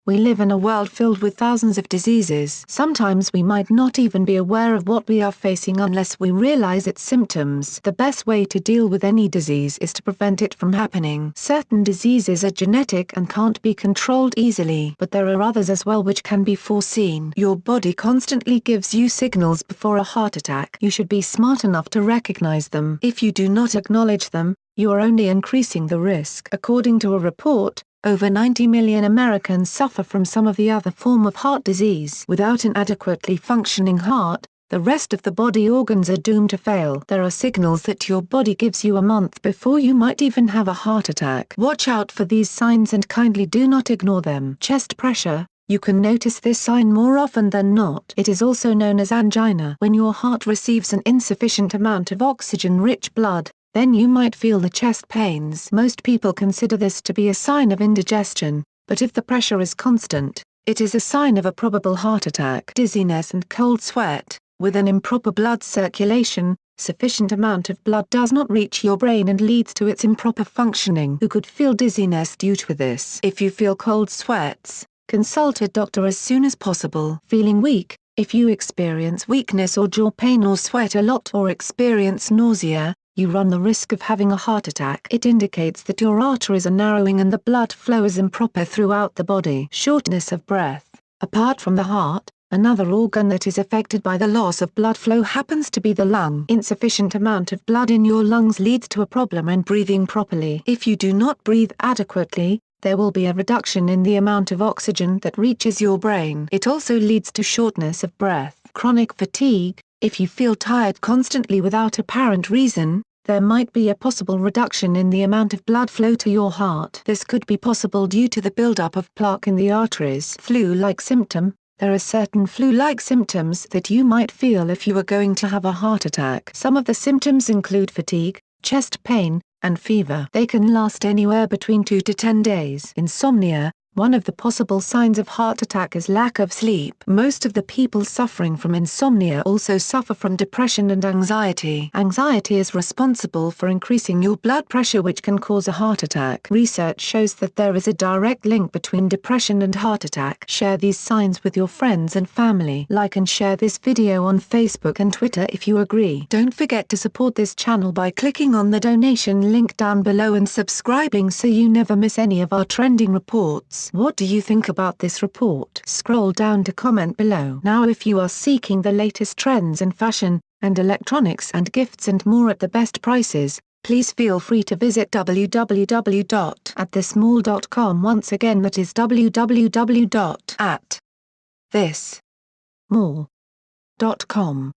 We live in a world filled with thousands of diseases. Sometimes we might not even be aware of what we are facing unless we realize its symptoms. The best way to deal with any disease is to prevent it from happening. Certain diseases are genetic and can't be controlled easily, but there are others as well which can be foreseen. Your body constantly gives you signals before a heart attack. You should be smart enough to recognize them. If you do not acknowledge them, you are only increasing the risk. According to a report, over 90 million Americans suffer from some of the other form of heart disease. Without an adequately functioning heart, the rest of the body organs are doomed to fail. There are signals that your body gives you a month before you might even have a heart attack. Watch out for these signs and kindly do not ignore them. Chest pressure. You can notice this sign more often than not. It is also known as angina. When your heart receives an insufficient amount of oxygen-rich blood, then you might feel the chest pains. Most people consider this to be a sign of indigestion, but if the pressure is constant, it is a sign of a probable heart attack. Dizziness and cold sweat. With an improper blood circulation, sufficient amount of blood does not reach your brain and leads to its improper functioning. You could feel dizziness due to this. If you feel cold sweats, consult a doctor as soon as possible. Feeling weak. If you experience weakness or jaw pain or sweat a lot or experience nausea, you run the risk of having a heart attack. It indicates that your arteries are narrowing and the blood flow is improper throughout the body. Shortness of breath. Apart from the heart, another organ that is affected by the loss of blood flow happens to be the lung. Insufficient amount of blood in your lungs leads to a problem in breathing properly. If you do not breathe adequately, there will be a reduction in the amount of oxygen that reaches your brain. It also leads to shortness of breath. Chronic fatigue. If you feel tired constantly without apparent reason, there might be a possible reduction in the amount of blood flow to your heart. This could be possible due to the buildup of plaque in the arteries. Flu-like symptom. There are certain flu-like symptoms that you might feel if you are going to have a heart attack. Some of the symptoms include fatigue, chest pain, and fever. They can last anywhere between 2 to 10 days. Insomnia. One of the possible signs of heart attack is lack of sleep. Most of the people suffering from insomnia also suffer from depression and anxiety. Anxiety is responsible for increasing your blood pressure, which can cause a heart attack. Research shows that there is a direct link between depression and heart attack. Share these signs with your friends and family. Like and share this video on Facebook and Twitter if you agree. Don't forget to support this channel by clicking on the donation link down below and subscribing so you never miss any of our trending reports. What do you think about this report? Scroll down to comment below. Now if you are seeking the latest trends in fashion, and electronics and gifts and more at the best prices, please feel free to visit www.atthismall.com. Once again, that is www.atthismall.com.